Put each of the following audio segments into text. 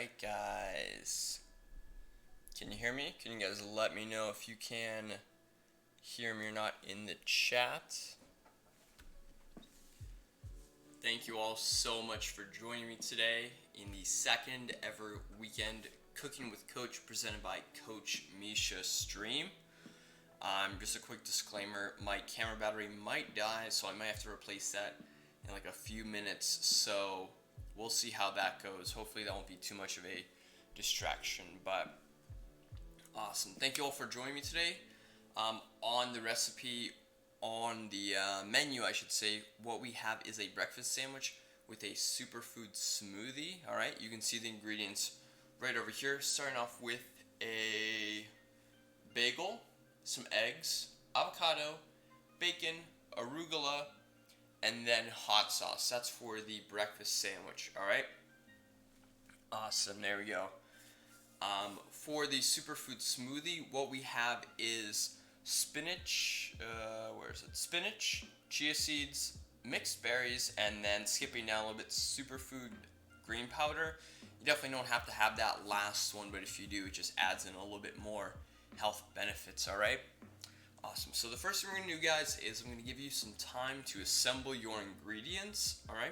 Alright guys, can you hear me? Can you guys let me know if you can hear me or not in the chat? Thank you all so much for joining me today in the second ever weekend Cooking with Coach presented by Coach Misha stream. Just a quick disclaimer, my camera battery might die, so I might have to replace that in like a few minutes, so we'll see how that goes. Hopefully that won't be too much of a distraction, but awesome. Thank you all for joining me today. On the recipe, on the menu, I should say, what we have is a breakfast sandwich with a superfood smoothie. Alright, you can see the ingredients right over here. Starting off with a bagel, some eggs, avocado, bacon, arugula, and then hot sauce. That's for the breakfast sandwich, alright? Awesome, there we go. For the superfood smoothie, what we have is spinach, spinach, chia seeds, mixed berries, and then skipping down a little bit, superfood green powder. You definitely don't have to have that last one, but if you do, it just adds in a little bit more health benefits, alright? Awesome. So the first thing we're going to do, guys, is I'm going to give you some time to assemble your ingredients, alright?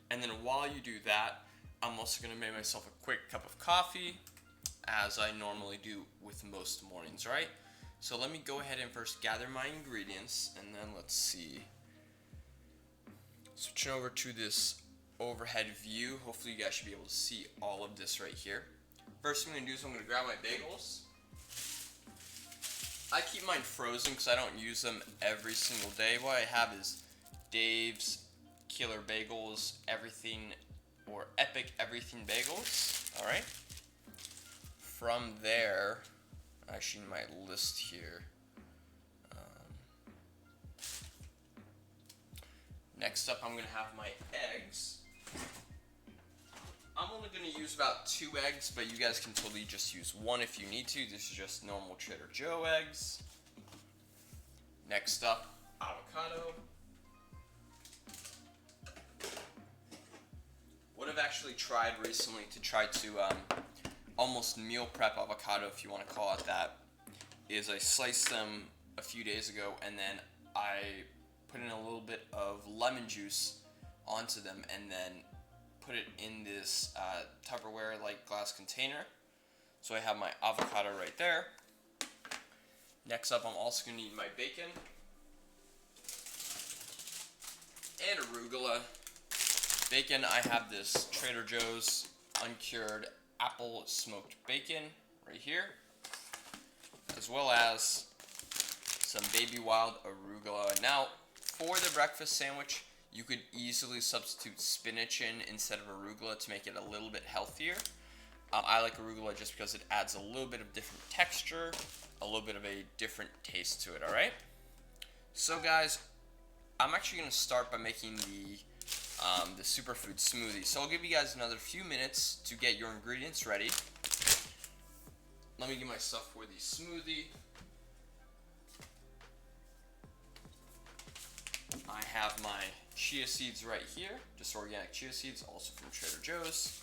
And then while you do that, I'm also going to make myself a quick cup of coffee, as I normally do with most mornings, right? So let me go ahead and first gather my ingredients, and then let's see. Switching over to this overhead view. Hopefully you guys should be able to see all of this right here. First thing I'm going to do is I'm going to grab my bagels. I keep mine frozen because I don't use them every single day. What I have is Dave's Killer Bagels Everything, or Epic Everything Bagels. Alright. From there, actually my list here. Next up, I'm going to have my eggs. I'm only going to use about 2 eggs, but you guys can totally just use 1 if you need to. This is just normal Trader Joe eggs. Next up, avocado. What I've actually tried recently to try to almost meal prep avocado, if you want to call it that, is I sliced them a few days ago and then I put in a little bit of lemon juice onto them and then put it in this Tupperware like glass container. So I have my avocado right there. Next up, I'm also going to need my bacon and arugula. Bacon, I have this Trader Joe's uncured apple smoked bacon right here, as well as some baby wild arugula. Now, for the breakfast sandwich, you could easily substitute spinach in instead of arugula to make it a little bit healthier. I like arugula just because it adds a little bit of different texture, a little bit of a different taste to it, alright? So guys, I'm actually going to start by making the superfood smoothie. So I'll give you guys another few minutes to get your ingredients ready. Let me get my stuff for the smoothie. I have my chia seeds right here, just organic chia seeds, also from Trader Joe's.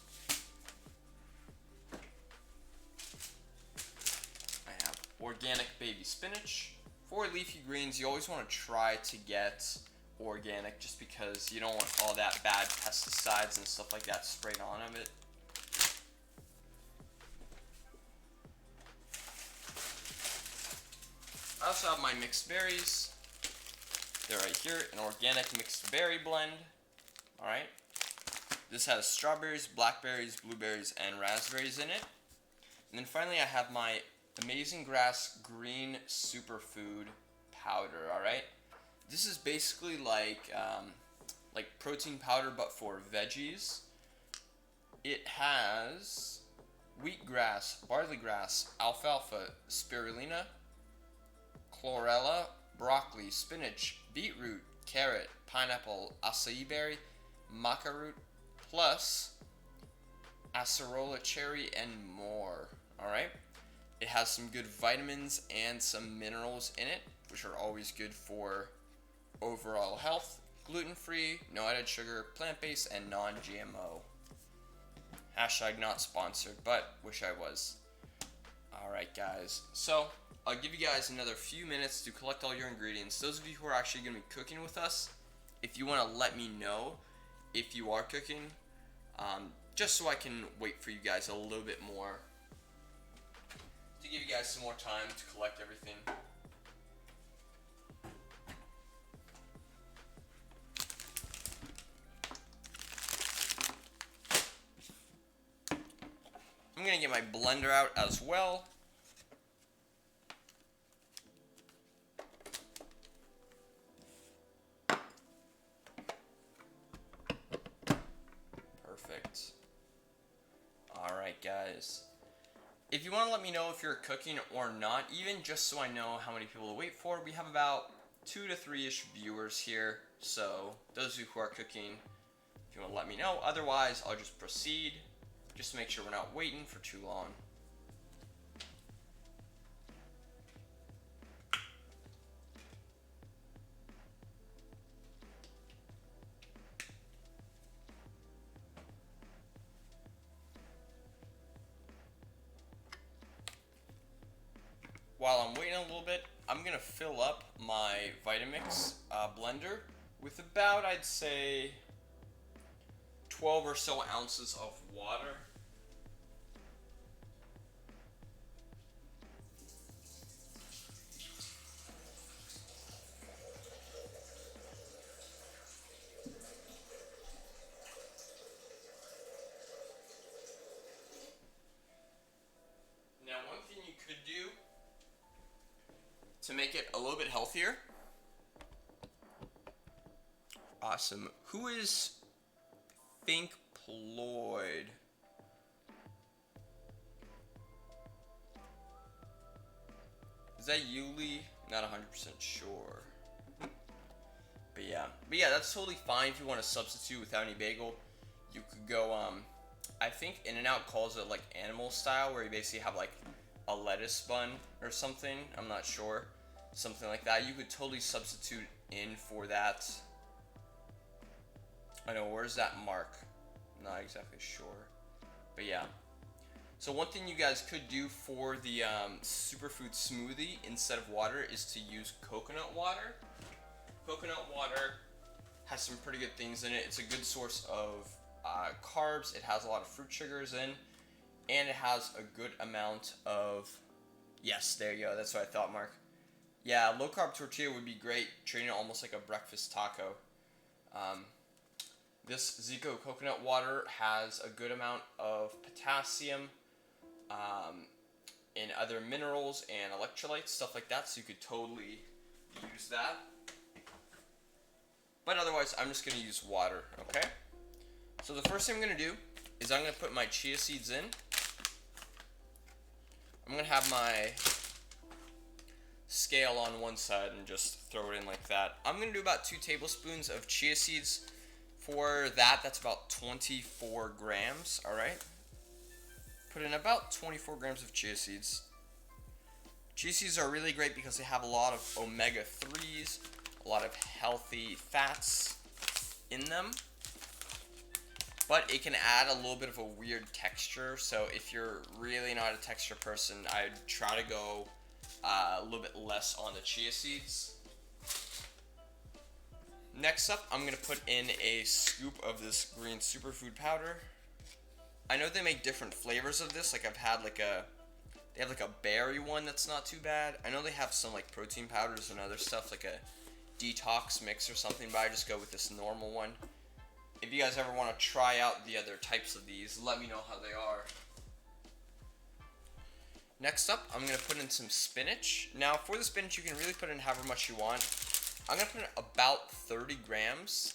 I have organic baby spinach. For leafy greens, you always want to try to get organic just because you don't want all that bad pesticides and stuff like that sprayed on of it. I also have my mixed berries. They're right here, an organic mixed berry blend. Alright. This has strawberries, blackberries, blueberries, and raspberries in it. And then finally I have my Amazing Grass green superfood powder, alright? This is basically like protein powder but for veggies. It has wheatgrass, barley grass, alfalfa, spirulina, chlorella, broccoli, spinach, beetroot, carrot, pineapple, acai berry, maca root, plus acerola cherry, and more. Alright? It has some good vitamins and some minerals in it, which are always good for overall health. Gluten-free, no added sugar, plant-based, and non-GMO. Hashtag not sponsored, but wish I was. Alright guys, so I'll give you guys another few minutes to collect all your ingredients. Those of you who are actually going to be cooking with us, if you want to let me know if you are cooking, just so I can wait for you guys a little bit more, to give you guys some more time to collect everything. I'm going to get my blender out as well. Perfect. Alright guys. If you want to let me know if you're cooking or not, even just so I know how many people to wait for, we have about 2 to 3-ish viewers here. So those of you who are cooking, if you want to let me know. Otherwise, I'll just proceed. Just to make sure we're not waiting for too long. While I'm waiting a little bit, I'm gonna fill up my Vitamix blender with about, I'd say, 12 or so ounces of water. Now, one thing you could do to make it a little bit healthier. Awesome. Who is Think Ployd? Is that Yuli? Not 100% sure. But yeah, that's totally fine if you want to substitute without any bagel. You could go, I think In-N-Out calls it like animal style, where you basically have like a lettuce bun or something. I'm not sure. Something like that. You could totally substitute in for that. I know, where's that mark? I'm not exactly sure. But yeah. So one thing you guys could do for the Superfood smoothie instead of water is to use coconut water. Coconut water has some pretty good things in it. It's a good source of carbs. It has a lot of fruit sugars in. And it has a good amount of... Yes, there you go. That's what I thought, Mark. Yeah, low-carb tortilla would be great. Treating it almost like a breakfast taco. This Zico coconut water has a good amount of potassium and other minerals and electrolytes, stuff like that, so you could totally use that. But otherwise, I'm just going to use water, okay? So the first thing I'm going to do is I'm going to put my chia seeds in. I'm going to have my scale on one side and just throw it in like that. I'm going to do about 2 tablespoons of chia seeds. For that, that's about 24 grams, alright? Put in about 24 grams of chia seeds. Chia seeds are really great because they have a lot of omega-3s, a lot of healthy fats in them. But it can add a little bit of a weird texture, so if you're really not a texture person, I'd try to go a little bit less on the chia seeds. Next up, I'm going to put in a scoop of this green superfood powder. I know they make different flavors of this, like I've had they have like a berry one that's not too bad. I know they have some like protein powders and other stuff, like a detox mix or something, but I just go with this normal one. If you guys ever want to try out the other types of these, let me know how they are. Next up, I'm going to put in some spinach. Now, for the spinach, you can really put in however much you want. I'm going to put in about 30 grams.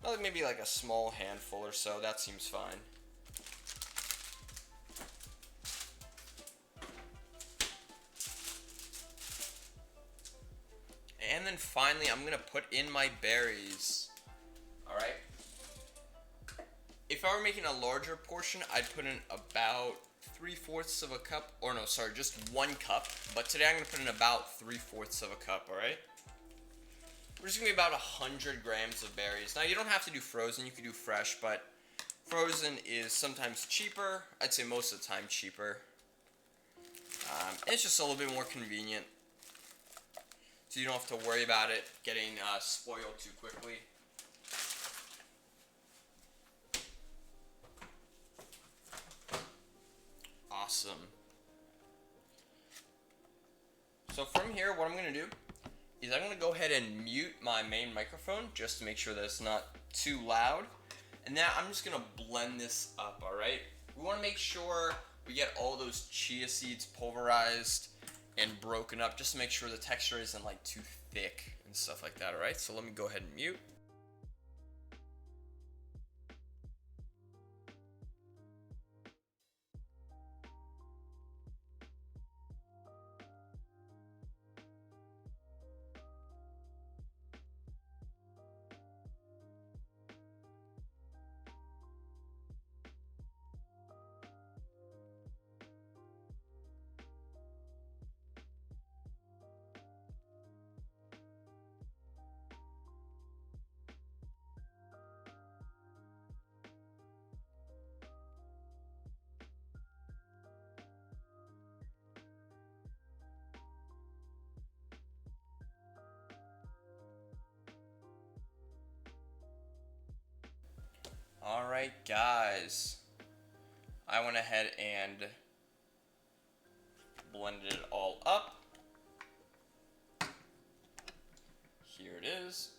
Well, maybe like a small handful or so. That seems fine. And then finally, I'm going to put in my berries. Alright? If I were making a larger portion, I'd put in about 3/4 of a cup. Or no, sorry, just 1 cup. But today I'm going to put in about 3/4 of a cup, alright? We're just gonna be about 100 grams of berries. Now you don't have to do frozen, you can do fresh, but frozen is sometimes cheaper. I'd say most of the time cheaper. And it's just a little bit more convenient. So you don't have to worry about it getting spoiled too quickly. Awesome. So from here, what I'm going to do is I'm going to go ahead and mute my main microphone just to make sure that it's not too loud. And now I'm just going to blend this up, alright? We want to make sure we get all those chia seeds pulverized and broken up just to make sure the texture isn't like too thick and stuff like that, alright? So let me go ahead and mute. Alright guys, I went ahead and blended it all up. Here it is.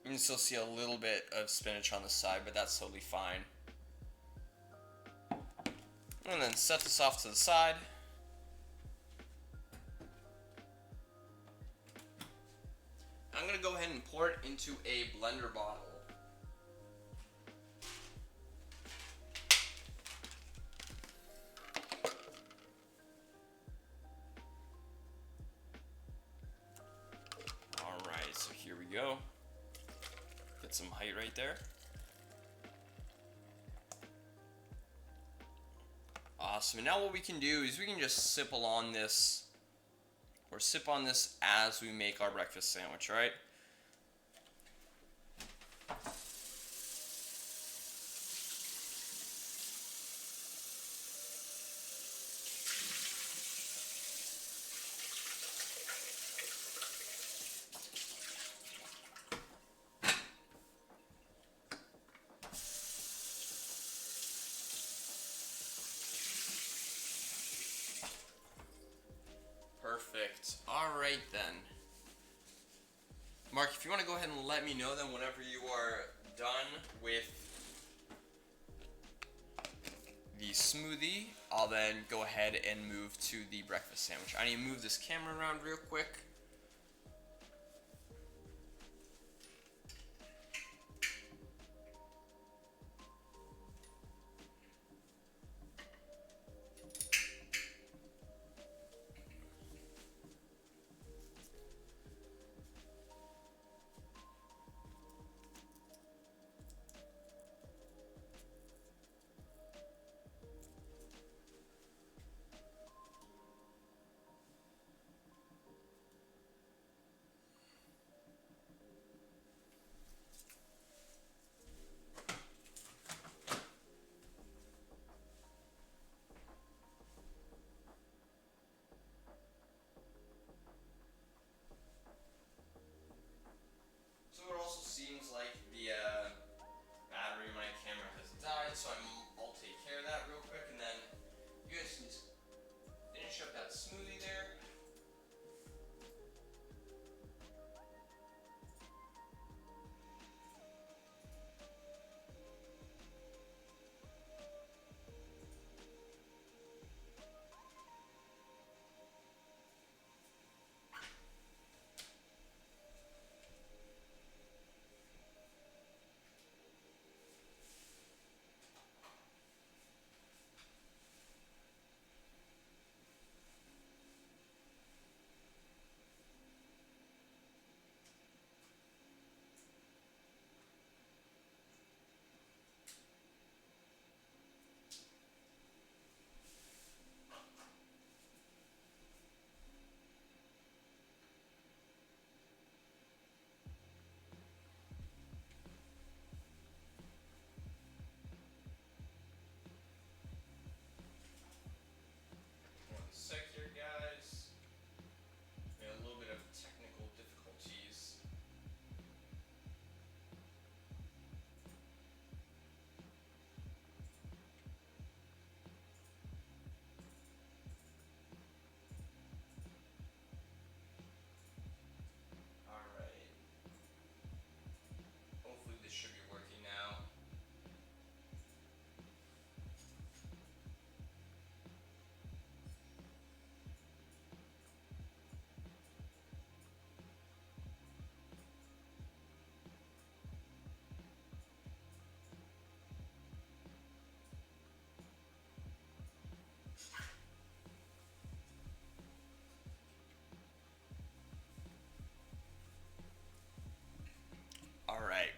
You can still see a little bit of spinach on the side, but that's totally fine. And then set this off to the side. I'm going to go ahead and pour it into a blender bottle. Alright, so here we go. Get some height right there. Awesome. And now what we can do is we can just sip on this as we make our breakfast sandwich, right? Perfect. Alright then. Mark, if you want to go ahead and let me know then whenever you are done with the smoothie, I'll then go ahead and move to the breakfast sandwich. I need to move this camera around real quick. So it also seems like the battery in my camera has died, so I'll take care of that real quick, and then you guys can just finish up that smoothie there.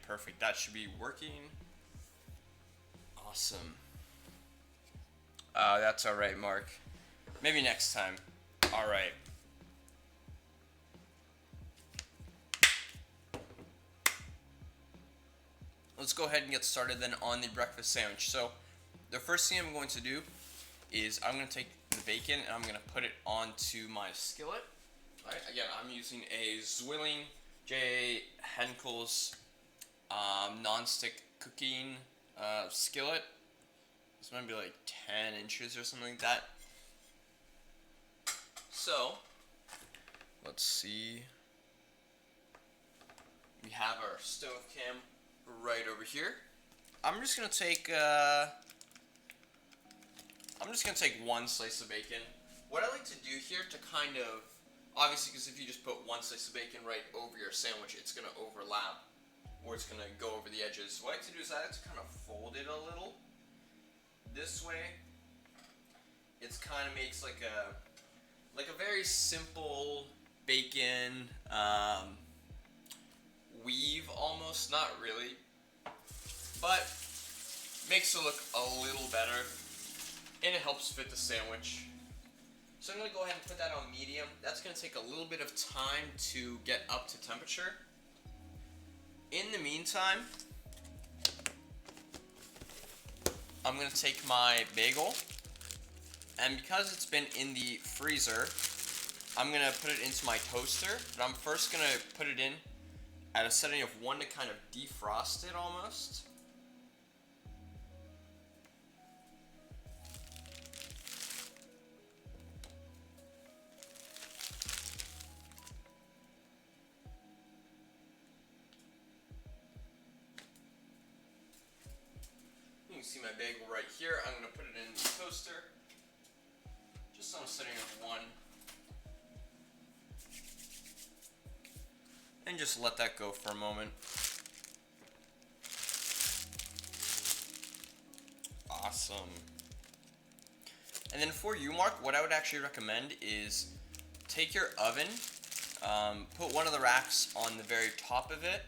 Perfect. That should be working. Awesome. That's alright, Mark. Maybe next time. Alright. Let's go ahead and get started then on the breakfast sandwich. So, the first thing I'm going to do is I'm going to take the bacon and I'm going to put it onto my skillet. Alright, again, I'm using a Zwilling J. Henkel's non-stick cooking skillet. This might be like 10 inches or something like that. So, let's see. We have our stove cam right over here. I'm just gonna take one slice of bacon. What I like to do here to kind of, obviously, because if you just put one slice of bacon right over your sandwich, it's gonna overlap, or it's gonna go over the edges. What I like to do is I like to kind of fold it a little. This way, it kind of makes like a very simple bacon weave almost, not really, but makes it look a little better, and it helps fit the sandwich. So I'm going to go ahead and put that on medium. That's going to take a little bit of time to get up to temperature. In the meantime, I'm going to take my bagel, and because it's been in the freezer, I'm going to put it into my toaster, but I'm first going to put it in at a setting of 1 to kind of defrost it almost. You can see my bagel right here. I'm going to put it in the toaster, just on a setting of 1. And just let that go for a moment. Awesome. And then for you, Mark, what I would actually recommend is take your oven, put one of the racks on the very top of it,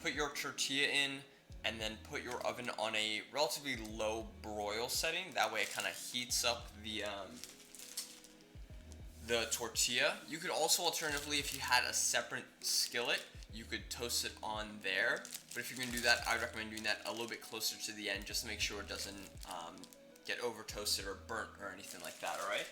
put your tortilla in, and then put your oven on a relatively low broil setting. That way it kind of heats up the tortilla. You could also alternatively, if you had a separate skillet, you could toast it on there. But if you're going to do that, I would recommend doing that a little bit closer to the end, just to make sure it doesn't get over toasted or burnt or anything like that, alright?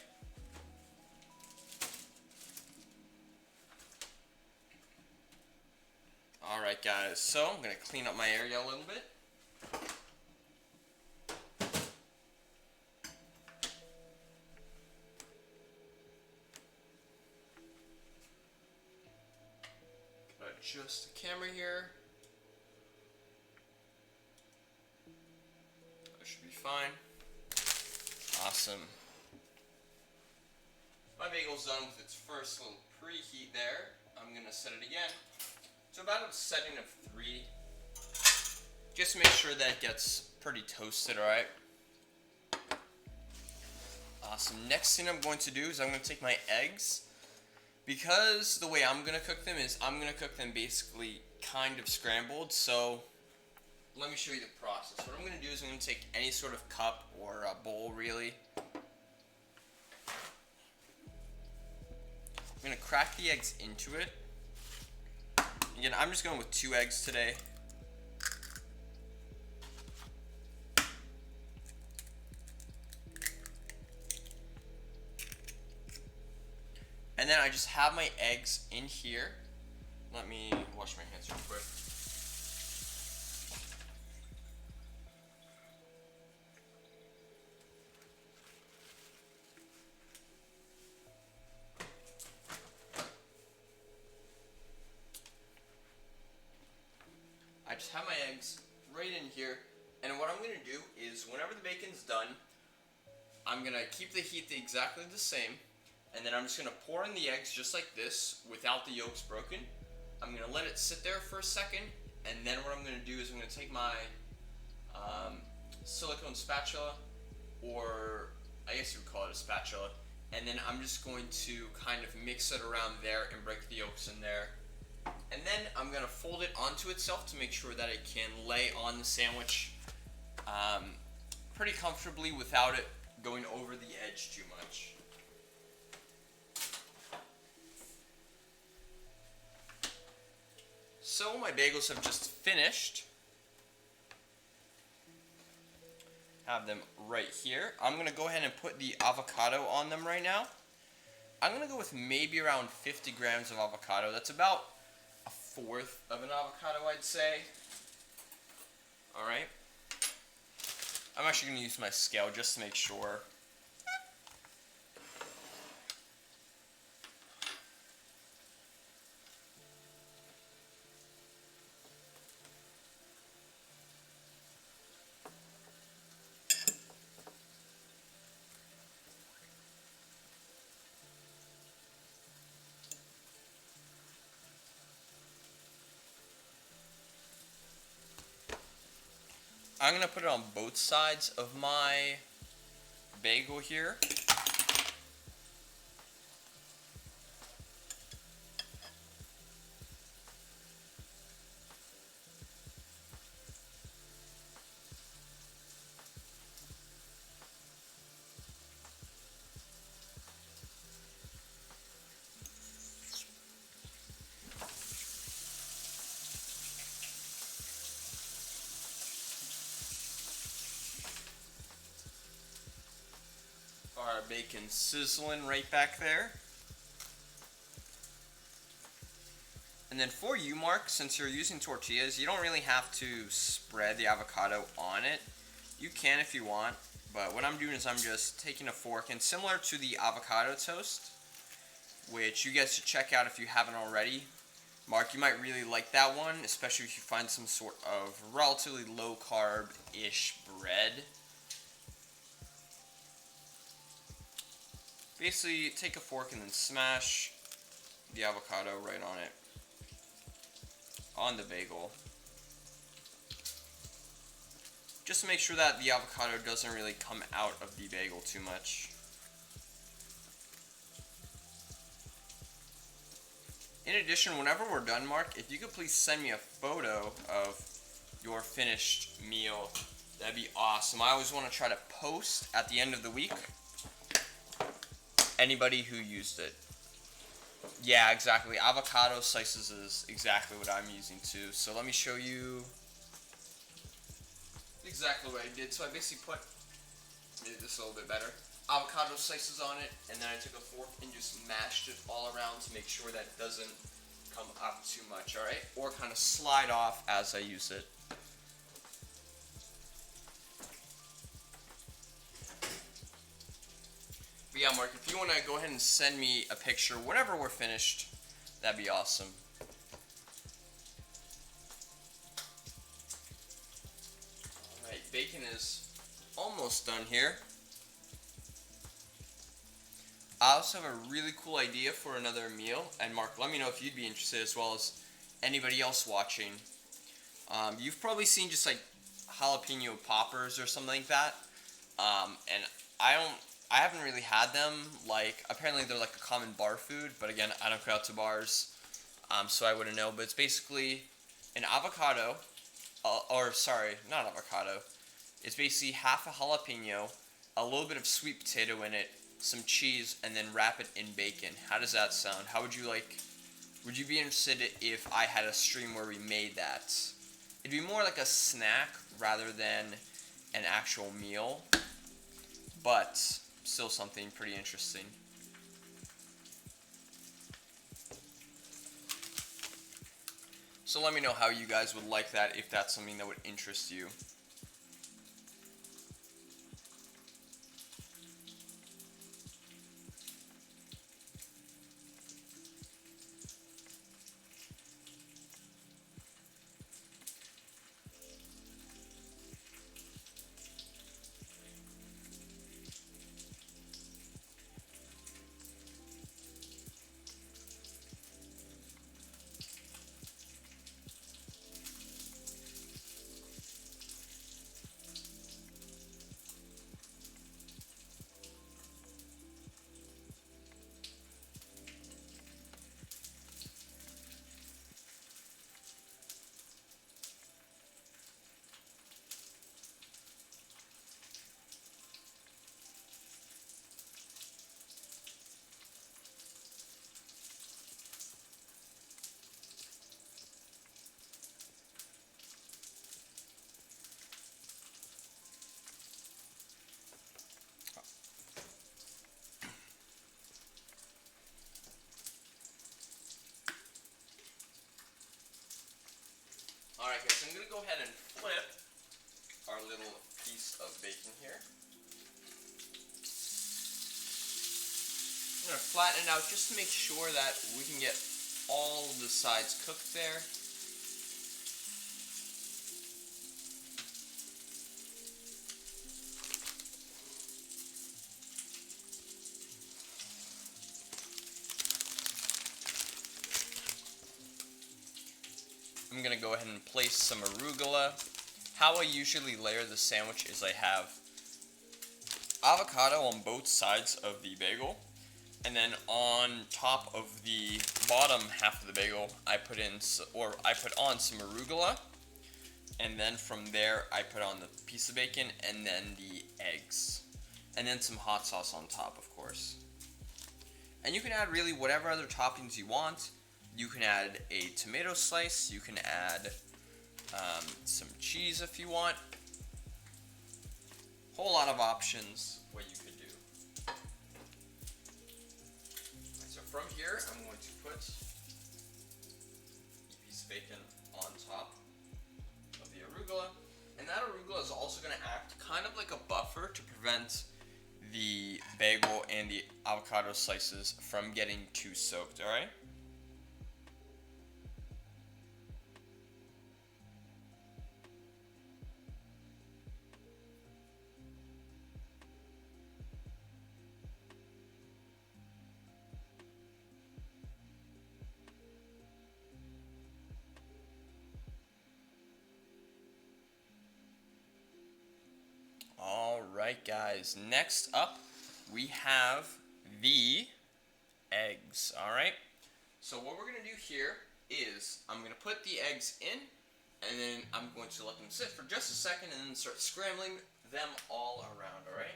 Alright guys, so I'm going to clean up my area a little bit. Adjust the camera here. That should be fine. Awesome. My bagel's done with its first little preheat there. I'm going to set it again to about a setting of 3. Just to make sure that it gets pretty toasted, alright? Awesome. Next thing I'm going to do is I'm going to take my eggs. Because the way I'm going to cook them is I'm going to cook them basically kind of scrambled, so let me show you the process. What I'm going to do is I'm going to take any sort of cup or a bowl really. I'm going to crack the eggs into it. Again, I'm just going with 2 eggs today. And then I just have my eggs in here. Let me wash my hands real quick. I just have my eggs right in here, and what I'm going to do is whenever the bacon's done, I'm going to keep the heat exactly the same, and then I'm just going to pour in the eggs just like this without the yolks broken. I'm going to let it sit there for a second, and then what I'm going to do is I'm going to take my silicone spatula, or I guess you would call it a spatula, and then I'm just going to kind of mix it around there and break the yolks in there. And then I'm going to fold it onto itself to make sure that it can lay on the sandwich pretty comfortably without it going over the edge too much. So my bagels have just finished. Have them right here. I'm going to go ahead and put the avocado on them right now. I'm going to go with maybe around 50 grams of avocado. That's about a fourth of an avocado, I'd say. Alright. I'm actually going to use my scale just to make sure. I'm going to put it on both sides of my bagel here. Our bacon sizzling right back there. And then for you, Mark, since you're using tortillas, you don't really have to spread the avocado on it. You can if you want, but what I'm doing is I'm just taking a fork, and similar to the avocado toast, which you guys should check out if you haven't already. Mark, you might really like that one, especially if you find some sort of relatively low carb-ish bread. Basically, take a fork and then smash the avocado right on it, on the bagel. Just to make sure that the avocado doesn't really come out of the bagel too much. In addition, whenever we're done, Mark, if you could please send me a photo of your finished meal, that'd be awesome. I always want to try to post at the end of the week anybody who used it. Yeah, exactly. Avocado slices is exactly what I'm using too. So let me show you exactly what I did. So I basically made this a little bit better. Avocado slices on it, and then I took a fork and just mashed it all around to make sure that it doesn't come up too much, alright? Or kind of slide off as I use it. But yeah, Mark, if you want to go ahead and send me a picture whenever we're finished, that'd be awesome. Alright, bacon is almost done here. I also have a really cool idea for another meal, and Mark, let me know if you'd be interested as well as anybody else watching. You've probably seen just like jalapeno poppers or something like that, and I haven't really had them. Like, apparently they're like a common bar food, but again, I don't go out to bars, so I wouldn't know. But it's basically an avocado, or sorry, not avocado. It's basically half a jalapeno, a little bit of sweet potato in it, some cheese, and then wrap it in bacon. How does that sound? How would you like? Would you be interested if I had a stream where we made that? It'd be more like a snack rather than an actual meal, but still something pretty interesting. So let me know how you guys would like that, if that's something that would interest you. Alright guys, I'm going to go ahead and flip our little piece of bacon here. I'm going to flatten it out just to make sure that we can get all the sides cooked there. I'm going to go ahead and place some arugula. How I usually layer the sandwich is I have avocado on both sides of the bagel, and then on top of the bottom half of the bagel I put on some arugula, and then from there I put on the piece of bacon and then the eggs, and then some hot sauce on top, of course. And you can add really whatever other toppings you want. You can add a tomato slice, you can add some cheese if you want. Whole lot of options what you could do. So from here, I'm going to put a piece of bacon on top of the arugula. And that arugula is also going to act kind of like a buffer to prevent the bagel and the avocado slices from getting too soaked, alright? Alright guys, next up we have the eggs, alright? So what we're going to do here is I'm going to put the eggs in, and then I'm going to let them sit for just a second and then start scrambling them all around, alright?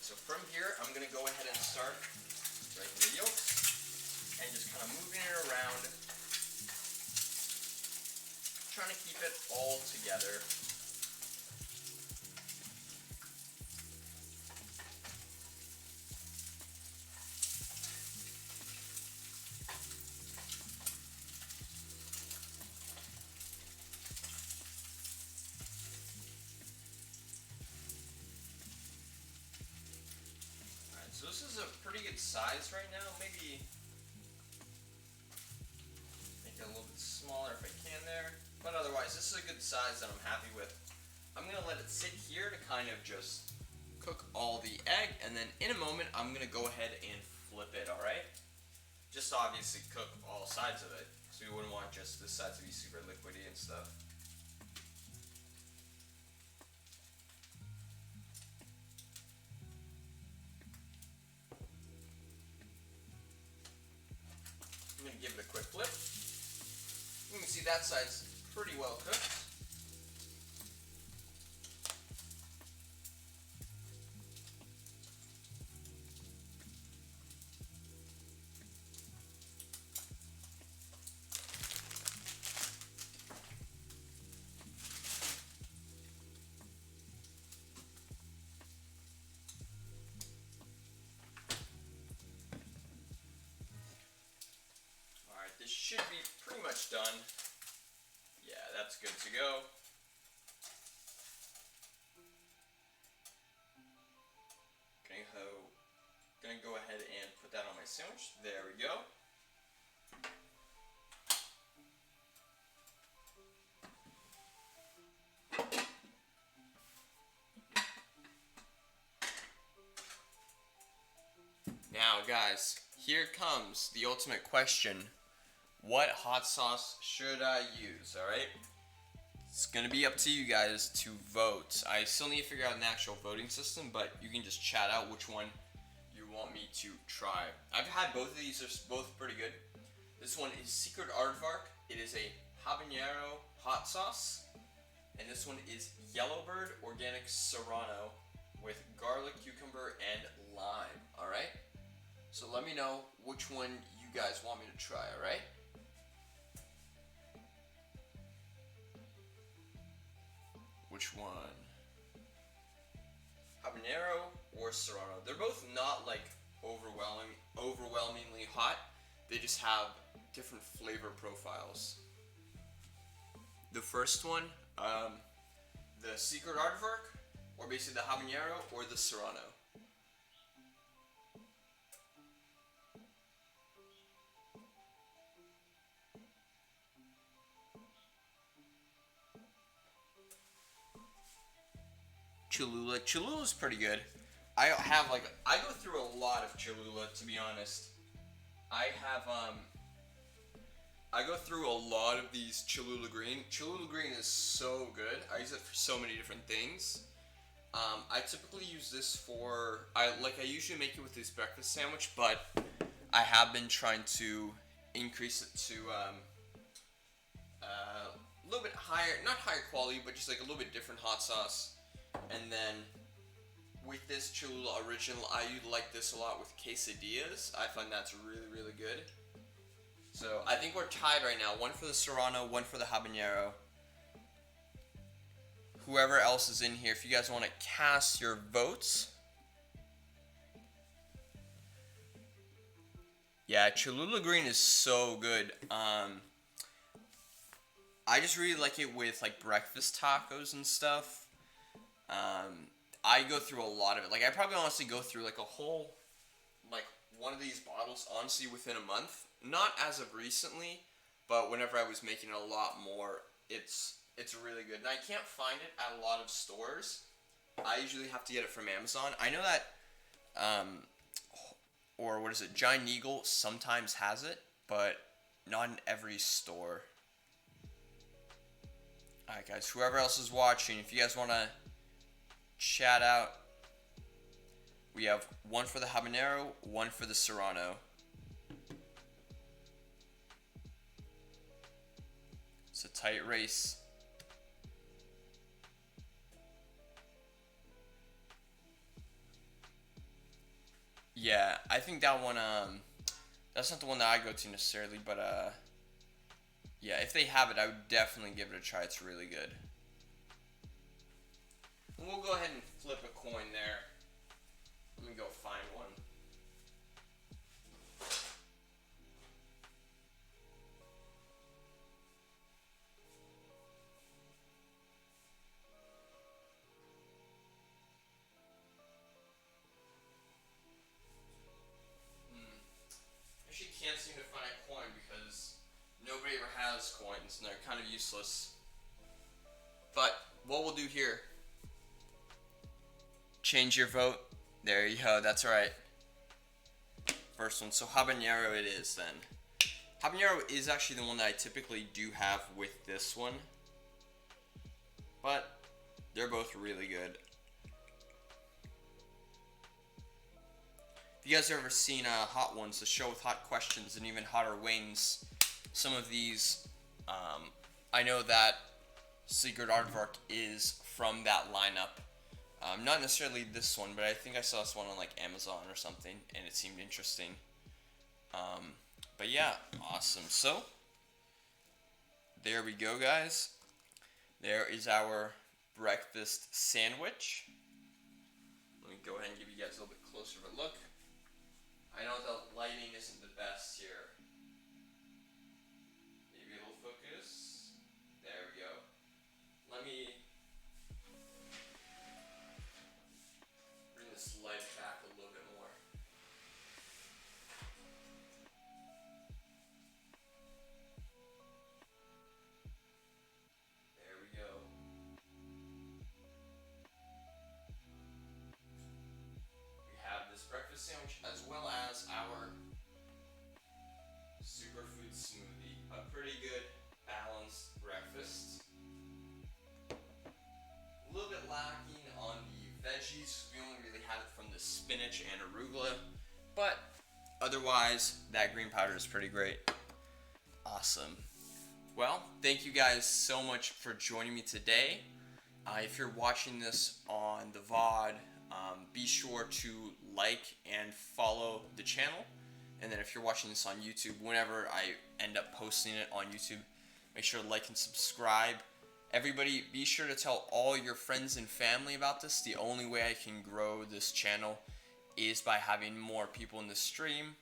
So from here, I'm going to go ahead and start breaking the yolks and just kind of moving it around, trying to keep it all together. So this is a pretty good size right now. Maybe make it a little bit smaller if I can there. But otherwise, this is a good size that I'm happy with. I'm going to let it sit here to kind of just cook all the egg. And then in a moment, I'm going to go ahead and flip it, alright? Just to obviously cook all sides of it. So we wouldn't want just this side to be super liquidy and stuff. I'm going to give it a quick flip. You can see that side's pretty well cooked. This should be pretty much done. Yeah, that's good to go. Gonna go ahead and put that on my sandwich. There we go. Now guys, here comes the ultimate question. What hot sauce should I use, alright? It's going to be up to you guys to vote. I still need to figure out an actual voting system, but you can just chat out which one you want me to try. I've had both of these, they're both pretty good. This one is Secret Aardvark. It is a habanero hot sauce. And this one is Yellowbird Organic Serrano with garlic, cucumber, and lime, alright? So let me know which one you guys want me to try, alright? Which one? Habanero or Serrano? They're both not like overwhelmingly hot. They just have different flavor profiles. The first one, the Secret Aardvark, or basically the Habanero or the Serrano. Cholula's pretty good. I go through a lot of Cholula, to be honest. I go through a lot of these Cholula Green. Cholula Green is so good. I use it for so many different things. I typically use this for, I usually make it with this breakfast sandwich, but I have been trying to increase it to a little bit higher, not higher quality, but just like a little bit different hot sauce. And then with this Cholula Original, I like this a lot with quesadillas. I find that's really, really good. So I think we're tied right now. One for the Serrano, one for the Habanero. Whoever else is in here, if you guys want to cast your votes. Yeah, Cholula Green is so good. I just really like it with like breakfast tacos and stuff. I go through a lot of it. Like I probably honestly go through like a whole, like one of these bottles honestly within a month. Not as of recently, but whenever I was making a lot more, it's really good. And I can't find it at a lot of stores. I usually have to get it from Amazon. I know that, or what is it, Giant Eagle sometimes has it, but not in every store. Alright guys, whoever else is watching, if you guys want to chat out, we have one for the Habanero, one for the Serrano. It's a tight race. Yeah, I think that one, that's not the one that I go to necessarily, but, yeah, if they have it, I would definitely give it a try. It's really good. And we'll go ahead and flip a coin there. Let me go find one. Actually can't seem to find a coin because nobody ever has coins and they're kind of useless. But what we'll do here, change your vote. There you go, that's right. First one, so Habanero it is then. Habanero is actually the one that I typically do have with this one. But they're both really good. If you guys have ever seen Hot Ones, the show with hot questions and even hotter wings, some of these, I know that Secret Aardvark is from that lineup. Not necessarily this one, but I think I saw this one on like Amazon or something, and it seemed interesting. But yeah, awesome. So, there we go, guys. There is our breakfast sandwich. Let me go ahead and give you guys a little bit closer of a look. I know the lighting isn't the best here. Maybe a little focus. There we go. Let me bring this light back a little bit more. There we go. We have this breakfast sandwich as well as our Superfood smoothie. A pretty good balanced breakfast. A little bit lacking on the veggies. We only really had it from the spinach and arugula, but otherwise that green powder is pretty great. Awesome. Well, thank you guys so much for joining me today. If you're watching this on the VOD, be sure to like and follow the channel. And then if you're watching this on YouTube, whenever I end up posting it on YouTube, make sure to like and subscribe. Everybody, be sure to tell all your friends and family about this. The only way I can grow this channel is by having more people in the stream,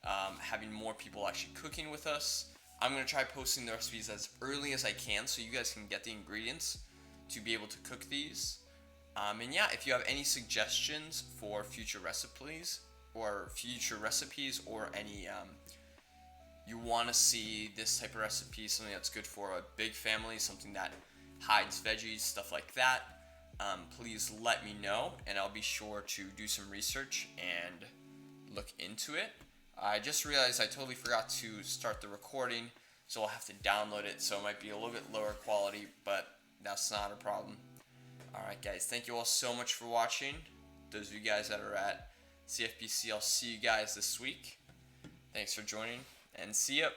having more people actually cooking with us. I'm going to try posting the recipes as early as I can so you guys can get the ingredients to be able to cook these. And yeah, if you have any suggestions for future recipes or any you want to see this type of recipe, something that's good for a big family, something that hides veggies, stuff like that, please let me know, and I'll be sure to do some research and look into it. I just realized I totally forgot to start the recording, so I'll have to download it, so it might be a little bit lower quality, but that's not a problem. Alright guys, thank you all so much for watching. Those of you guys that are at CFBC, I'll see you guys this week. Thanks for joining, and see ya.